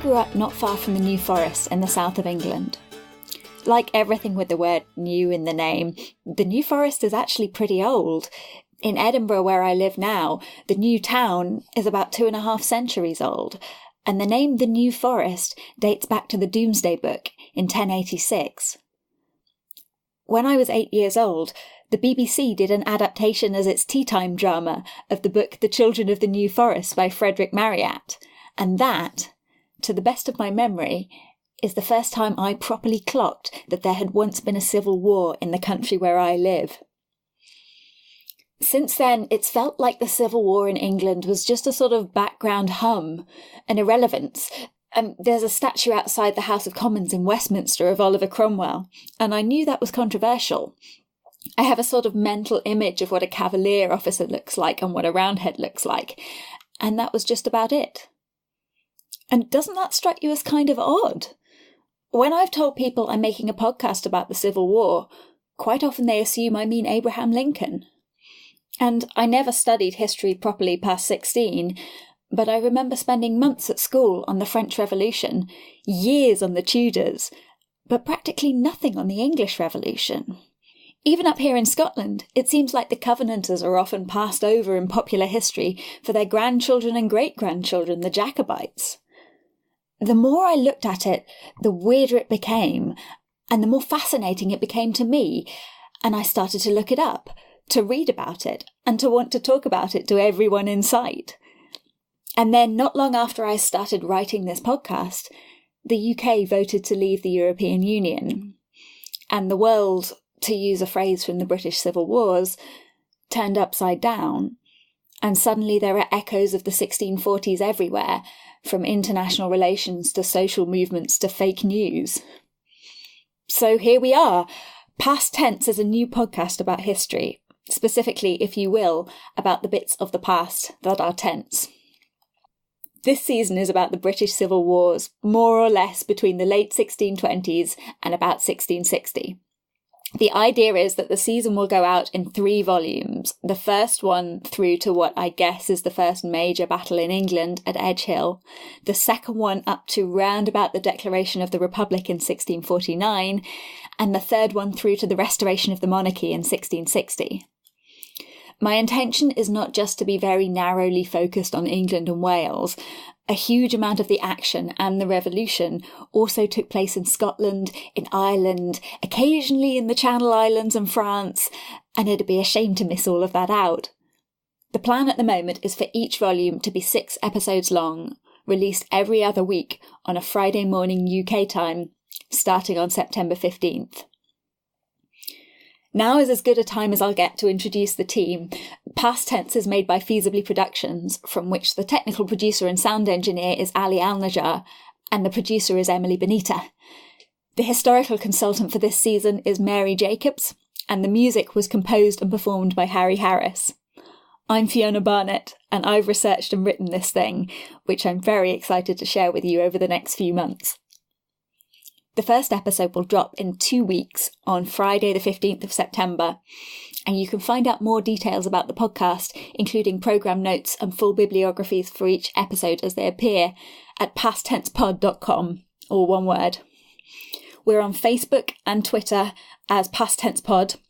grew up not far from the New Forest in the south of England. Like everything with the word new in the name, the New Forest is actually pretty old. In Edinburgh, where I live now, the new town is about 2.5 centuries old, and the name the New Forest dates back to the Domesday Book in 1086. When I was 8 years old, the BBC did an adaptation as its tea time drama of the book The Children of the New Forest by Frederick Marryat, and that, to the best of my memory, is the first time I properly clocked that there had once been a civil war in the country where I live. Since then, it's felt like the Civil War in England was just a sort of background hum, an irrelevance. There's a statue outside the House of Commons in Westminster of Oliver Cromwell, and I knew that was controversial. I have a sort of mental image of what a Cavalier officer looks like and what a Roundhead looks like, and that was just about it. And doesn't that strike you as kind of odd? When I've told people I'm making a podcast about the Civil War, quite often they assume I mean Abraham Lincoln. And I never studied history properly past 16, but I remember spending months at school on the French Revolution, years on the Tudors, but practically nothing on the English Revolution. Even up here in Scotland, it seems like the Covenanters are often passed over in popular history for their grandchildren and great-grandchildren, the Jacobites. The more I looked at it, the weirder it became, and the more fascinating it became to me, and I started to look it up, to read about it, and to want to talk about it to everyone in sight. And then, not long after I started writing this podcast, the UK voted to leave the European Union, and the world, to use a phrase from the British Civil Wars, turned upside down, and suddenly there are echoes of the 1640s everywhere, from international relations to social movements to fake news. So here we are. Past Tense is a new podcast about history, specifically, if you will, about the bits of the past that are tense. This season is about the British Civil Wars, more or less between the late 1620s and about 1660. The idea is that the season will go out in 3 volumes, the first one through to what I guess is the first major battle in England at Edgehill, the second one up to round about the Declaration of the Republic in 1649, and the third one through to the restoration of the monarchy in 1660. My intention is not just to be very narrowly focused on England and Wales. A huge amount of the action and the revolution also took place in Scotland, in Ireland, occasionally in the Channel Islands and France, and it'd be a shame to miss all of that out. The plan at the moment is for each volume to be 6 episodes long, released every other week on a Friday morning UK time, starting on September 15th. Now is as good a time as I'll get to introduce the team. Past Tense is made by Feasibly Productions, from which the technical producer and sound engineer is Ali Al-Najjar, and the producer is Emily Benita. The historical consultant for this season is Mary Jacobs, and the music was composed and performed by Harry Harris. I'm Fiona Barnett, and I've researched and written this thing, which I'm very excited to share with you over the next few months. The first episode will drop in 2 weeks on Friday the 15th of September, and you can find out more details about the podcast, including programme notes and full bibliographies for each episode as they appear, at pasttensepod.com, all one word. We're on Facebook and Twitter as Past Tense Pod,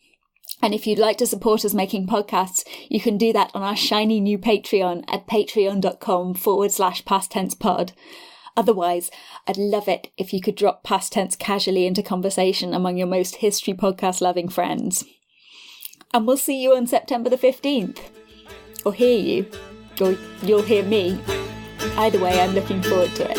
and if you'd like to support us making podcasts, you can do that on our shiny new Patreon at patreon.com/pasttensepod. Otherwise, I'd love it if you could drop Past Tense casually into conversation among your most history podcast-loving friends. And we'll see you on September the 15th. Or hear you. Or you'll hear me. Either way, I'm looking forward to it.